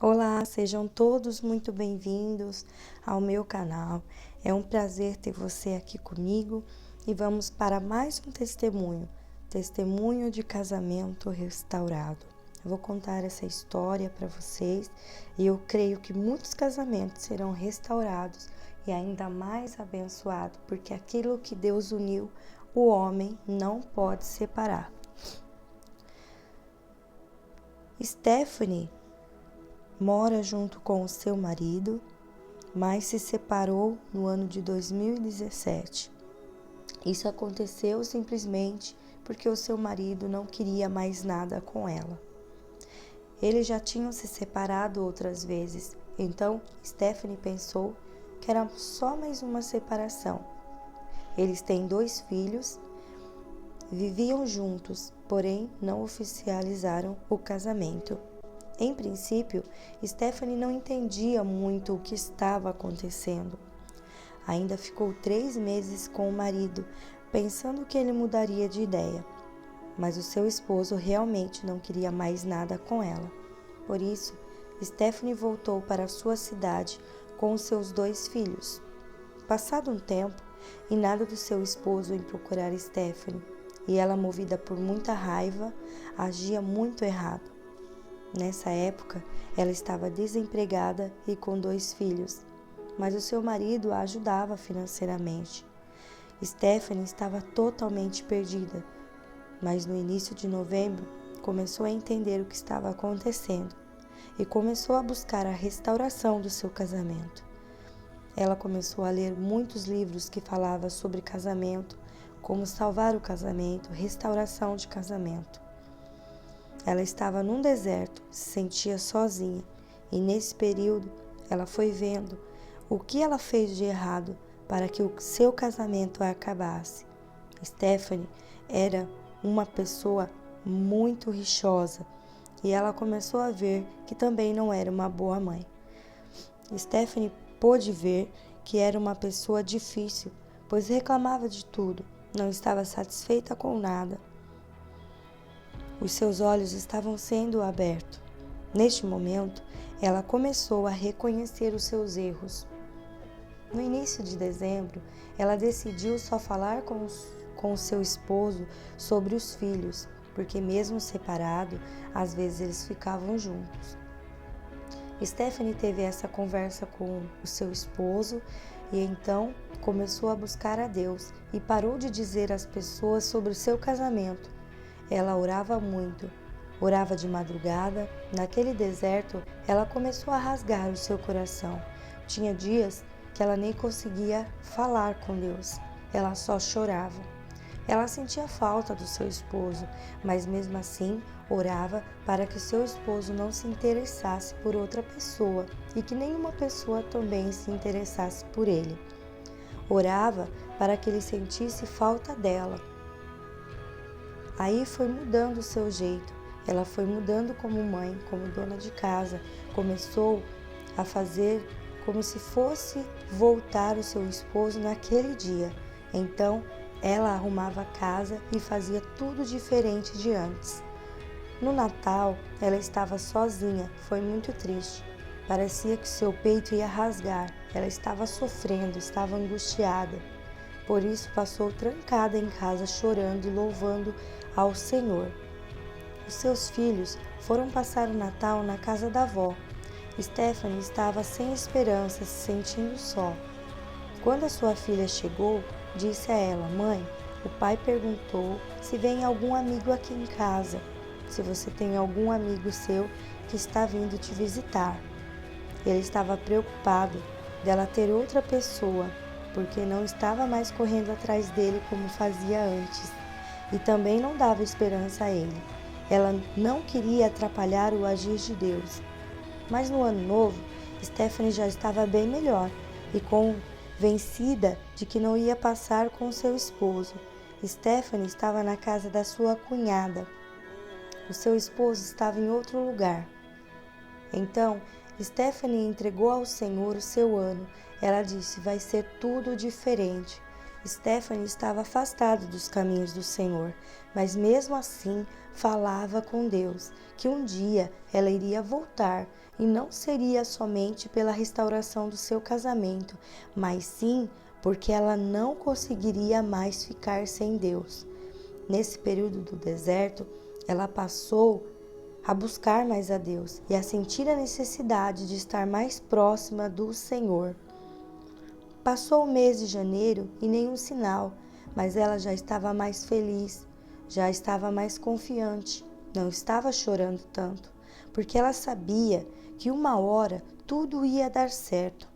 Olá, sejam todos muito bem-vindos ao meu canal. É um prazer ter você aqui comigo e vamos para mais um testemunho de casamento restaurado. Eu vou contar essa história para vocês e eu creio que muitos casamentos serão restaurados e ainda mais abençoados, porque aquilo que Deus uniu, o homem não pode separar. Stephanie mora junto com o seu marido, mas se separou no ano de 2017. Isso aconteceu simplesmente porque o seu marido não queria mais nada com ela. Eles já tinham se separado outras vezes, então Stephanie pensou que era só mais uma separação. Eles têm 2 filhos, viviam juntos, porém não oficializaram o casamento. Em princípio, Stephanie não entendia muito o que estava acontecendo. Ainda ficou 3 meses com o marido, pensando que ele mudaria de ideia. Mas o seu esposo realmente não queria mais nada com ela. Por isso, Stephanie voltou para sua cidade com os seus 2 filhos. Passado um tempo, e nada do seu esposo em procurar Stephanie, e ela, movida por muita raiva, agia muito errado. Nessa época, ela estava desempregada e com 2 filhos, mas o seu marido a ajudava financeiramente. Stephanie estava totalmente perdida, mas no início de novembro começou a entender o que estava acontecendo e começou a buscar a restauração do seu casamento. Ela começou a ler muitos livros que falavam sobre casamento, como salvar o casamento, restauração de casamento. Ela estava num deserto, se sentia sozinha, e nesse período ela foi vendo o que ela fez de errado para que o seu casamento acabasse. Stephanie era uma pessoa muito rixosa e ela começou a ver que também não era uma boa mãe. Stephanie pôde ver que era uma pessoa difícil, pois reclamava de tudo, não estava satisfeita com nada. Os seus olhos estavam sendo abertos. Neste momento, ela começou a reconhecer os seus erros. No início de dezembro, ela decidiu só falar com o seu esposo sobre os filhos, porque mesmo separado, às vezes eles ficavam juntos. Stephanie teve essa conversa com o seu esposo e então começou a buscar a Deus e parou de dizer às pessoas sobre o seu casamento. Ela orava muito, orava de madrugada. Naquele deserto, ela começou a rasgar o seu coração. Tinha dias que ela nem conseguia falar com Deus, ela só chorava. Ela sentia falta do seu esposo, mas mesmo assim orava para que seu esposo não se interessasse por outra pessoa e que nenhuma pessoa também se interessasse por ele. Orava para que ele sentisse falta dela. Aí foi mudando o seu jeito, ela foi mudando como mãe, como dona de casa, começou a fazer como se fosse voltar o seu esposo naquele dia. Então, ela arrumava a casa e fazia tudo diferente de antes. No Natal, ela estava sozinha, foi muito triste. Parecia que seu peito ia rasgar, ela estava sofrendo, estava angustiada. Por isso passou trancada em casa chorando e louvando ao Senhor. Os seus filhos foram passar o Natal na casa da avó. Stephanie estava sem esperança, se sentindo só. Quando a sua filha chegou, disse a ela: "Mãe, o pai perguntou se vem algum amigo aqui em casa, se você tem algum amigo seu que está vindo te visitar." Ele estava preocupado dela ter outra pessoa, porque não estava mais correndo atrás dele como fazia antes, e também não dava esperança a ele. Ela não queria atrapalhar o agir de Deus. Mas no ano novo, Stephanie já estava bem melhor e convencida de que não ia passar com seu esposo. Stephanie estava na casa da sua cunhada. O seu esposo estava em outro lugar. Então, Stephanie entregou ao Senhor o seu ano. Ela disse: "Vai ser tudo diferente." Stephanie estava afastada dos caminhos do Senhor, mas mesmo assim falava com Deus que um dia ela iria voltar e não seria somente pela restauração do seu casamento, mas sim porque ela não conseguiria mais ficar sem Deus. Nesse período do deserto, ela passou a buscar mais a Deus e a sentir a necessidade de estar mais próxima do Senhor. Passou o mês de janeiro e nenhum sinal, mas ela já estava mais feliz, já estava mais confiante, não estava chorando tanto, porque ela sabia que uma hora tudo ia dar certo.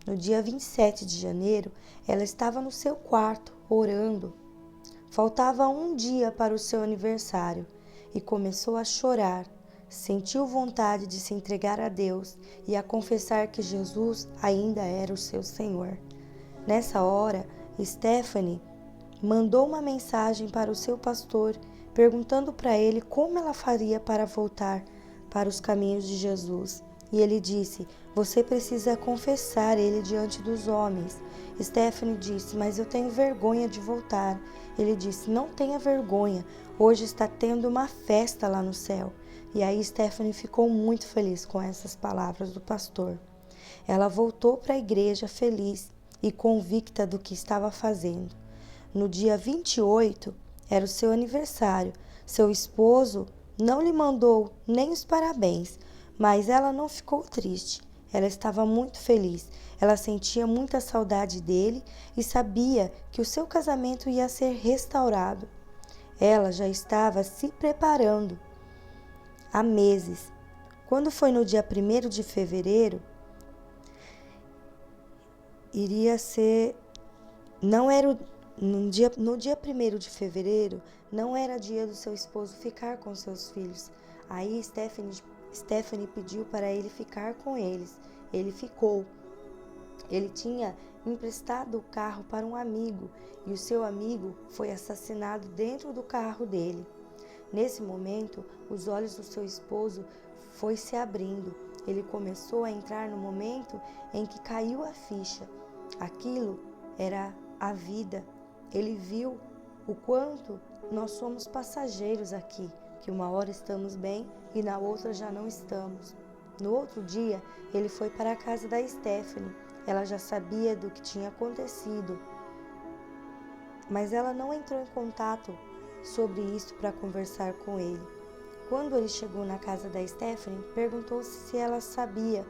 No dia 27 de janeiro, ela estava no seu quarto, orando. Faltava um dia para o seu aniversário e começou a chorar. Sentiu vontade de se entregar a Deus e a confessar que Jesus ainda era o seu Senhor. Nessa hora, Stephanie mandou uma mensagem para o seu pastor, perguntando para ele como ela faria para voltar para os caminhos de Jesus. E ele disse: você precisa confessar ele diante dos homens. Stephanie disse: mas eu tenho vergonha de voltar. Ele disse: não tenha vergonha, hoje está tendo uma festa lá no céu. E aí Stephanie ficou muito feliz com essas palavras do pastor. Ela voltou para a igreja feliz e convicta do que estava fazendo. No dia 28, era o seu aniversário. Seu esposo não lhe mandou nem os parabéns, mas ela não ficou triste. Ela estava muito feliz. Ela sentia muita saudade dele e sabia que o seu casamento ia ser restaurado. Ela já estava se preparando há meses. Quando foi no dia 1º de fevereiro, iria ser... Não era no dia 1º de fevereiro, não era dia do seu esposo ficar com seus filhos. Aí Stephanie pediu para ele ficar com eles. Ele ficou. Ele tinha emprestado o carro para um amigo e o seu amigo foi assassinado dentro do carro dele. Nesse momento, os olhos do seu esposo foi se abrindo. Ele começou a entrar no momento em que caiu a ficha. Aquilo era a vida. Ele viu o quanto nós somos passageiros aqui, que uma hora estamos bem e na outra já não estamos. No outro dia, ele foi para a casa da Stephanie. Ela já sabia do que tinha acontecido, mas ela não entrou em contato sobre isso para conversar com ele. Quando ele chegou na casa da Stephanie, perguntou se ela sabia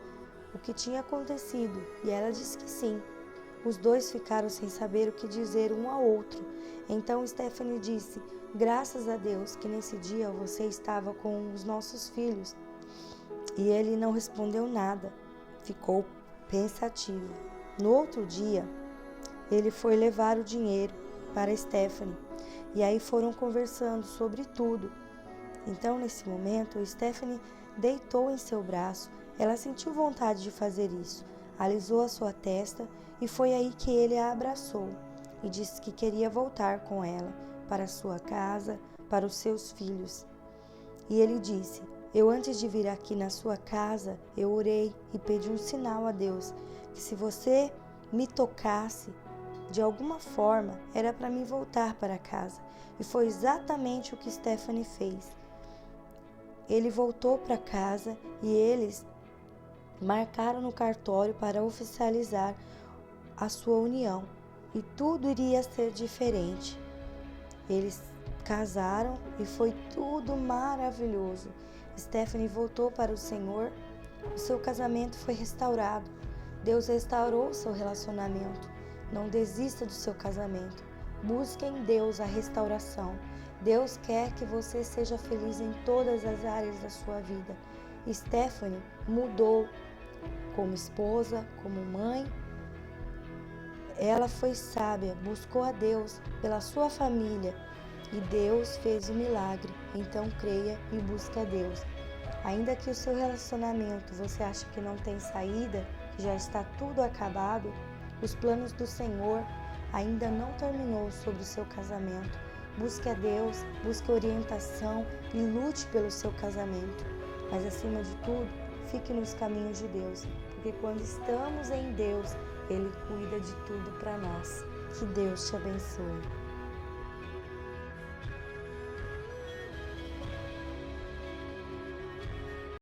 o que tinha acontecido e ela disse que sim. Os dois ficaram sem saber o que dizer um ao outro. Então Stephanie disse: graças a Deus que nesse dia você estava com os nossos filhos. E ele não respondeu nada, ficou pensativo. No outro dia, ele foi levar o dinheiro para Stephanie e aí foram conversando sobre tudo. Então, nesse momento, Stephanie deitou em seu braço. Ela sentiu vontade de fazer isso, alisou a sua testa e foi aí que ele a abraçou e disse que queria voltar com ela para sua casa, para os seus filhos. E ele disse: eu antes de vir aqui na sua casa, eu orei e pedi um sinal a Deus, que se você me tocasse de alguma forma, era para mim voltar para casa. E foi exatamente o que Stephanie fez. Ele voltou para casa e eles marcaram no cartório para oficializar a sua união. E tudo iria ser diferente. Eles casaram e foi tudo maravilhoso. Stephanie voltou para o Senhor, o seu casamento foi restaurado. Deus restaurou o seu relacionamento. Não desista do seu casamento. Busque em Deus a restauração. Deus quer que você seja feliz em todas as áreas da sua vida. Stephanie mudou como esposa, como mãe. Ela foi sábia, buscou a Deus pela sua família e Deus fez o milagre. Então creia e busque a Deus. Ainda que o seu relacionamento você acha que não tem saída, que já está tudo acabado, os planos do Senhor ainda não terminou sobre o seu casamento. Busque a Deus, busque orientação e lute pelo seu casamento. Mas acima de tudo, fique nos caminhos de Deus, porque quando estamos em Deus, Ele cuida de tudo para nós. Que Deus te abençoe.